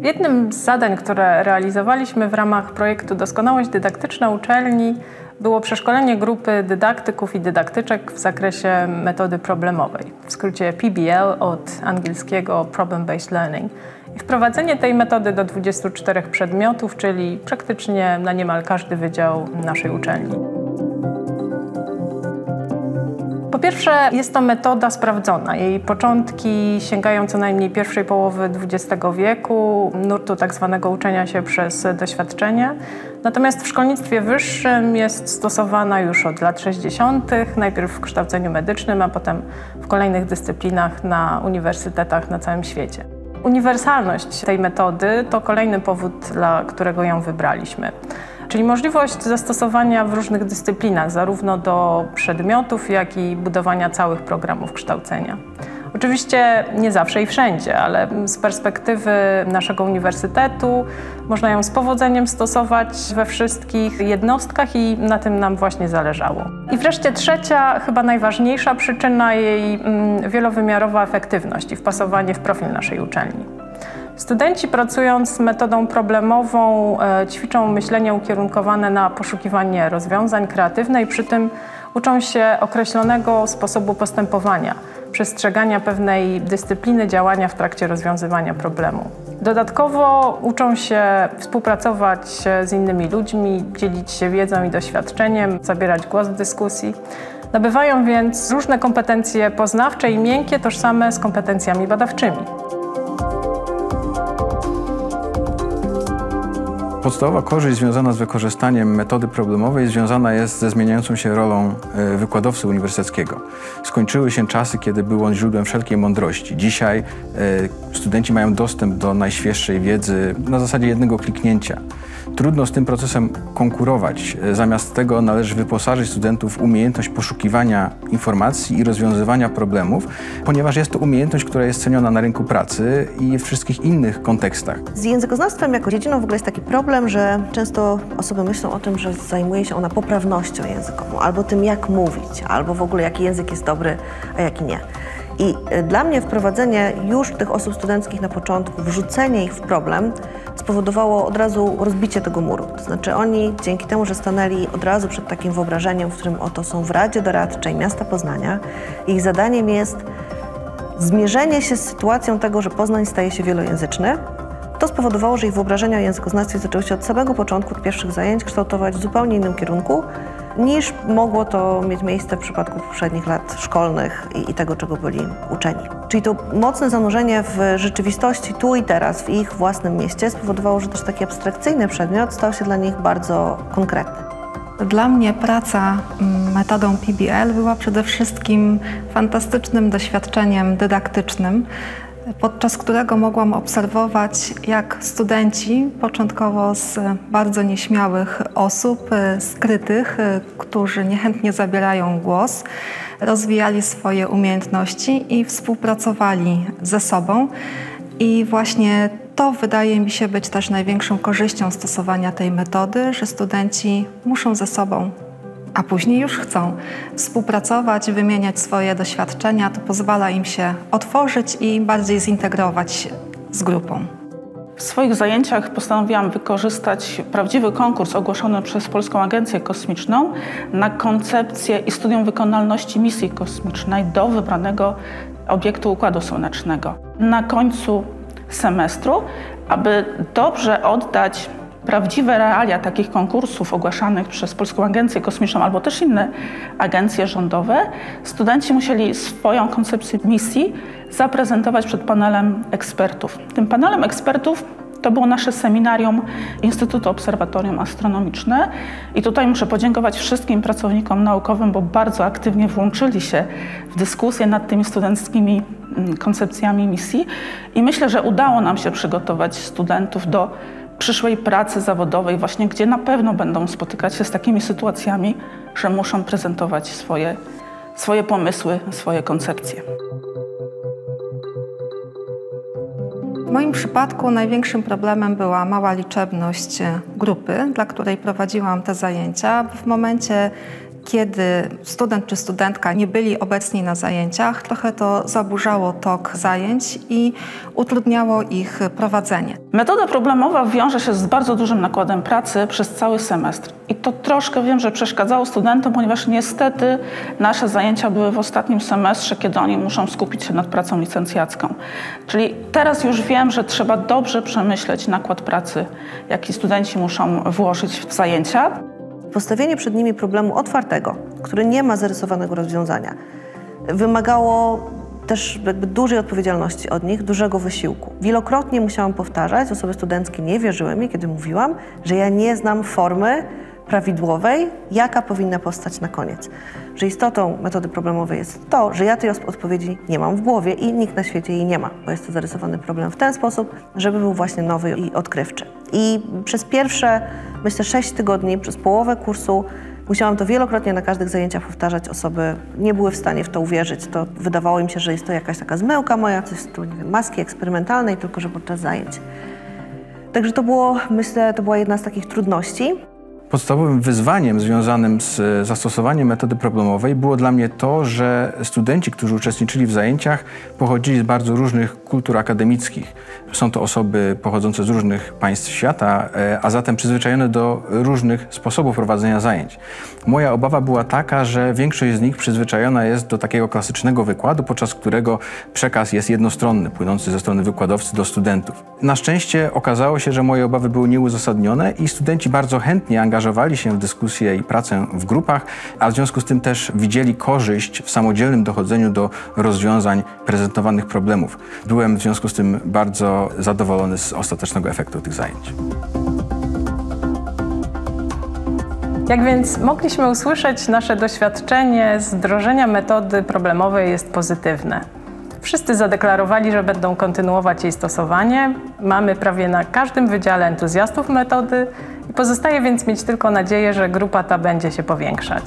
Jednym z zadań, które realizowaliśmy w ramach projektu Doskonałość dydaktyczna uczelni, było przeszkolenie grupy dydaktyków i dydaktyczek w zakresie metody problemowej, w skrócie PBL od angielskiego Problem Based Learning. I wprowadzenie tej metody do 24 przedmiotów, czyli praktycznie na niemal każdy wydział naszej uczelni. Po pierwsze, jest to metoda sprawdzona. Jej początki sięgają co najmniej pierwszej połowy XX wieku, nurtu tak zwanego uczenia się przez doświadczenie. Natomiast w szkolnictwie wyższym jest stosowana już od lat 60., najpierw w kształceniu medycznym, a potem w kolejnych dyscyplinach na uniwersytetach na całym świecie. Uniwersalność tej metody to kolejny powód, dla którego ją wybraliśmy. Czyli możliwość zastosowania w różnych dyscyplinach, zarówno do przedmiotów, jak i budowania całych programów kształcenia. Oczywiście nie zawsze i wszędzie, ale z perspektywy naszego uniwersytetu można ją z powodzeniem stosować we wszystkich jednostkach i na tym nam właśnie zależało. I wreszcie trzecia, chyba najważniejsza przyczyna, jej wielowymiarowa efektywność i wpasowanie w profil naszej uczelni. Studenci, pracując z metodą problemową, ćwiczą myślenie ukierunkowane na poszukiwanie rozwiązań kreatywne i przy tym uczą się określonego sposobu postępowania, przestrzegania pewnej dyscypliny działania w trakcie rozwiązywania problemu. Dodatkowo uczą się współpracować z innymi ludźmi, dzielić się wiedzą i doświadczeniem, zabierać głos w dyskusji. Nabywają więc różne kompetencje poznawcze i miękkie, tożsame z kompetencjami badawczymi. Podstawowa korzyść związana z wykorzystaniem metody problemowej związana jest ze zmieniającą się rolą wykładowcy uniwersyteckiego. Skończyły się czasy, kiedy był on źródłem wszelkiej mądrości. Dzisiaj studenci mają dostęp do najświeższej wiedzy na zasadzie jednego kliknięcia. Trudno z tym procesem konkurować. Zamiast tego należy wyposażyć studentów w umiejętność poszukiwania informacji i rozwiązywania problemów, ponieważ jest to umiejętność, która jest ceniona na rynku pracy i w wszystkich innych kontekstach. Z językoznawstwem jako dziedziną w ogóle jest taki problem, że często osoby myślą o tym, że zajmuje się ona poprawnością językową, albo tym, jak mówić, albo w ogóle jaki język jest dobry, a jaki nie. I dla mnie wprowadzenie już tych osób studenckich na początku, wrzucenie ich w problem spowodowało od razu rozbicie tego muru. To znaczy oni dzięki temu, że stanęli od razu przed takim wyobrażeniem, w którym oto są w Radzie Doradczej Miasta Poznania, ich zadaniem jest zmierzenie się z sytuacją tego, że Poznań staje się wielojęzyczny. To spowodowało, że ich wyobrażenia o językoznawstwie zaczęły się od samego początku, od pierwszych zajęć, kształtować w zupełnie innym kierunku, niż mogło to mieć miejsce w przypadku poprzednich lat szkolnych i tego, czego byli uczeni. Czyli to mocne zanurzenie w rzeczywistości tu i teraz, w ich własnym mieście spowodowało, że też taki abstrakcyjny przedmiot stał się dla nich bardzo konkretny. Dla mnie praca metodą PBL była przede wszystkim fantastycznym doświadczeniem dydaktycznym, podczas którego mogłam obserwować, jak studenci, początkowo z bardzo nieśmiałych osób, skrytych, którzy niechętnie zabierają głos, rozwijali swoje umiejętności i współpracowali ze sobą. I właśnie to wydaje mi się być też największą korzyścią stosowania tej metody, że studenci muszą ze sobą, a później już chcą współpracować, wymieniać swoje doświadczenia. To pozwala im się otworzyć i bardziej zintegrować z grupą. W swoich zajęciach postanowiłam wykorzystać prawdziwy konkurs ogłoszony przez Polską Agencję Kosmiczną na koncepcję i studium wykonalności misji kosmicznej do wybranego obiektu Układu Słonecznego. Na końcu semestru, aby dobrze oddać prawdziwe realia takich konkursów ogłaszanych przez Polską Agencję Kosmiczną albo też inne agencje rządowe, studenci musieli swoją koncepcję misji zaprezentować przed panelem ekspertów. Tym panelem ekspertów to było nasze seminarium Instytutu Obserwatorium Astronomiczne i tutaj muszę podziękować wszystkim pracownikom naukowym, bo bardzo aktywnie włączyli się w dyskusję nad tymi studenckimi koncepcjami misji i myślę, że udało nam się przygotować studentów do przyszłej pracy zawodowej, właśnie gdzie na pewno będą spotykać się z takimi sytuacjami, że muszą prezentować swoje pomysły, swoje koncepcje. W moim przypadku największym problemem była mała liczebność grupy, dla której prowadziłam te zajęcia. W momencie, Kiedy student czy studentka nie byli obecni na zajęciach, trochę to zaburzało tok zajęć i utrudniało ich prowadzenie. Metoda problemowa wiąże się z bardzo dużym nakładem pracy przez cały semestr. I to troszkę wiem, że przeszkadzało studentom, ponieważ niestety nasze zajęcia były w ostatnim semestrze, kiedy oni muszą skupić się nad pracą licencjacką. Czyli teraz już wiem, że trzeba dobrze przemyśleć nakład pracy, jaki studenci muszą włożyć w zajęcia. Postawienie przed nimi problemu otwartego, który nie ma zarysowanego rozwiązania, wymagało też jakby dużej odpowiedzialności od nich, dużego wysiłku. Wielokrotnie musiałam powtarzać, osoby studenckie nie wierzyły mi, kiedy mówiłam, że ja nie znam formy prawidłowej, jaka powinna powstać na koniec. Że istotą metody problemowej jest to, że ja tej odpowiedzi nie mam w głowie i nikt na świecie jej nie ma, bo jest to zarysowany problem w ten sposób, żeby był właśnie nowy i odkrywczy. I przez pierwsze, myślę, 6 tygodni, przez połowę kursu musiałam to wielokrotnie na każdych zajęciach powtarzać. Osoby nie były w stanie w to uwierzyć. To wydawało im się, że jest to jakaś taka zmyłka moja, coś z nie wiem, maski eksperymentalnej, tylko że podczas zajęć. Także to było, myślę, to była jedna z takich trudności. Podstawowym wyzwaniem związanym z zastosowaniem metody problemowej było dla mnie to, że studenci, którzy uczestniczyli w zajęciach, pochodzili z bardzo różnych kultur akademickich. Są to osoby pochodzące z różnych państw świata, a zatem przyzwyczajone do różnych sposobów prowadzenia zajęć. Moja obawa była taka, że większość z nich przyzwyczajona jest do takiego klasycznego wykładu, podczas którego przekaz jest jednostronny, płynący ze strony wykładowcy do studentów. Na szczęście okazało się, że moje obawy były nieuzasadnione i studenci bardzo chętnie angażowali się w dyskusję i pracę w grupach, a w związku z tym też widzieli korzyść w samodzielnym dochodzeniu do rozwiązań prezentowanych problemów. Byłem w związku z tym bardzo zadowolony z ostatecznego efektu tych zajęć. Jak więc mogliśmy usłyszeć, nasze doświadczenie z wdrożenia metody problemowej jest pozytywne. Wszyscy zadeklarowali, że będą kontynuować jej stosowanie. Mamy prawie na każdym wydziale entuzjastów metody i pozostaje więc mieć tylko nadzieję, że grupa ta będzie się powiększać.